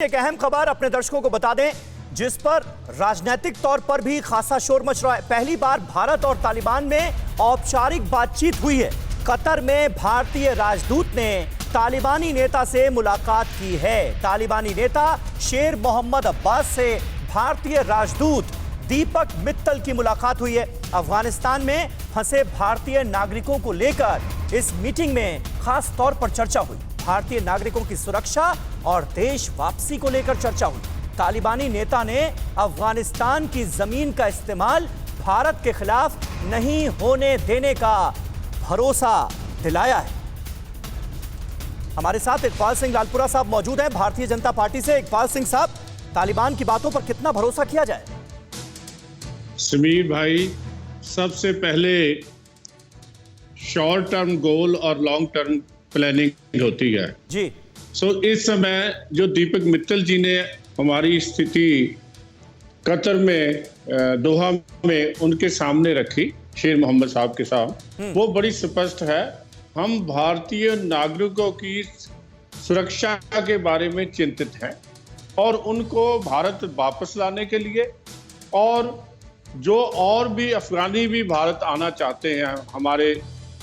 एक अहम खबर अपने दर्शकों को बता दें, जिस पर राजनीतिक तौर पर भी खासा शोर मच रहा है। पहली बार भारत और तालिबान में औपचारिक बातचीत हुई है। कतर में भारतीय राजदूत ने तालिबानी नेता से मुलाकात की है। तालिबानी नेता शेर मोहम्मद अब्बास से भारतीय राजदूत दीपक मित्तल की मुलाकात हुई है। अफगानिस्तान में फंसे भारतीय नागरिकों को लेकर इस मीटिंग में खास तौर पर चर्चा हुई। भारतीय नागरिकों की सुरक्षा और देश वापसी को लेकर चर्चा हुई। तालिबानी नेता ने अफगानिस्तान की जमीन का इस्तेमाल भारत के खिलाफ नहीं होने देने का भरोसा दिलाया है। हमारे साथ इकबाल सिंह लालपुरा साहब मौजूद हैं भारतीय जनता पार्टी से। इकबाल सिंह साहब, तालिबान की बातों पर कितना भरोसा किया जाए? समीर भाई, सबसे पहले शॉर्ट टर्म गोल और लॉन्ग टर्म प्लानिंग होती है जी। इस समय जो दीपक मित्तल जी ने हमारी स्थिति कतर में दोहा में उनके सामने रखी, शेर मोहम्मद साहब के साथ, वो बड़ी स्पष्ट है। हम भारतीय नागरिकों की सुरक्षा के बारे में चिंतित हैं और उनको भारत वापस लाने के लिए, और जो और भी अफगानी भी भारत आना चाहते हैं हमारे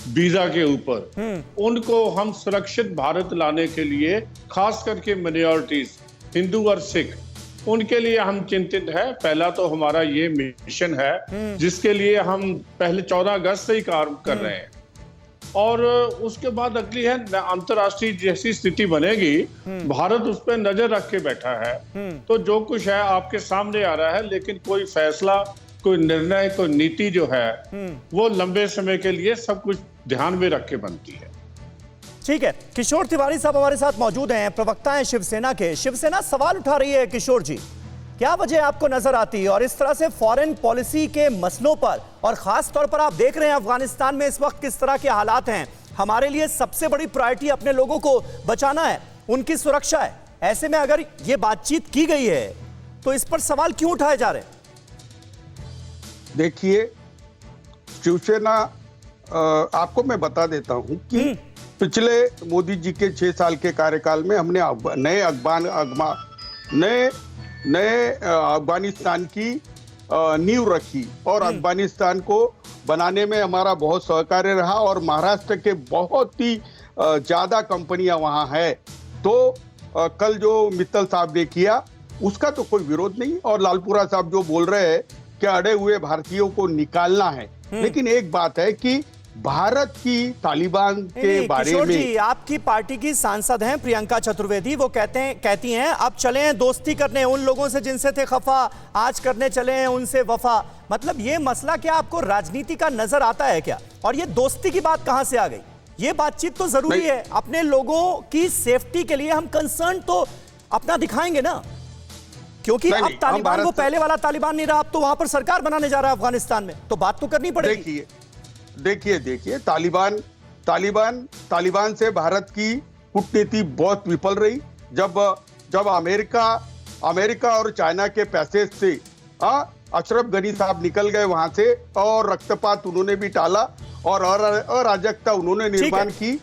वीजा के ऊपर, उनको हम सुरक्षित भारत लाने के लिए, खास करके माइनॉरिटीज हिंदू और सिख, उनके लिए हम चिंतित है। पहला तो हमारा ये मिशन है जिसके लिए हम पहले 14 अगस्त से ही कार्य कर रहे हैं, और उसके बाद अगली है अंतर्राष्ट्रीय जैसी स्थिति बनेगी, भारत उस पर नजर रख के बैठा है। तो जो कुछ है आपके सामने आ रहा है, लेकिन कोई फैसला, कोई निर्णय, कोई नीति जो है वो लंबे समय के लिए सब कुछ ध्यान में रख के बनती है। ठीक है, किशोर तिवारी साहब हमारे साथ मौजूद हैं, प्रवक्ता हैं शिवसेना के। शिवसेना सवाल उठा रही है, किशोर जी, क्या वजह आपको नजर आती है? और इस तरह से फॉरेन पॉलिसी के मसलों पर, और खास तौर पर आप देख रहे हैं अफगानिस्तान में इस वक्त किस तरह के हालात हैं, हमारे लिए सबसे बड़ी प्रायोरिटी अपने लोगों को बचाना है, उनकी सुरक्षा है। ऐसे में अगर ये बातचीत की गई है तो इस पर सवाल क्यों उठाए जा रहे हैं? देखिए, शिवसेना, आपको मैं बता देता हूं कि पिछले मोदी जी के 6 साल के कार्यकाल में हमने नए अफगानिस्तान की नींव रखी, और अफगानिस्तान को बनाने में हमारा बहुत सहकार्य रहा, और महाराष्ट्र के बहुत ही ज्यादा कंपनियां वहां है। तो कल जो मित्तल साहब ने किया उसका तो कोई विरोध नहीं, और लालपुरा साहब जो बोल रहे हैं कि अड़े हुए भारतीयों को निकालना है, लेकिन एक बात है कि भारत की तालिबान के बारे में, जी, आपकी पार्टी की सांसद हैं प्रियंका चतुर्वेदी, वो कहती हैं अब चले हैं दोस्ती करने उन लोगों से जिनसे थे खफा, आज करने चले हैं उनसे वफा। मतलब ये मसला क्या आपको राजनीति का नजर आता है क्या? और ये दोस्ती की बात कहां से आ गई? ये बातचीत तो जरूरी है, अपने लोगों की सेफ्टी के लिए हम कंसर्न तो अपना दिखाएंगे ना, क्योंकि अब तालिबान वो पहले वाला तालिबान नहीं रहा, अब तो वहां पर सरकार बनाने जा रहा है अफगानिस्तान में, तो बात तो करनी पड़ेगी। देखिए, तालिबान से भारत की कूटनीति बहुत विफल रही। जब अमेरिका और चाइना के पैसे से अशरफ गनी साहब निकल गए वहां से, और रक्तपात उन्होंने भी टाला, और अराजकता उन्होंने निर्माण की।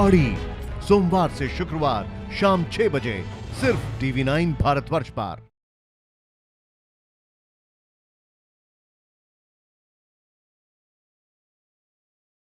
अड़ी सोमवार से शुक्रवार शाम 6 बजे सिर्फ TV9 भारतवर्ष पर।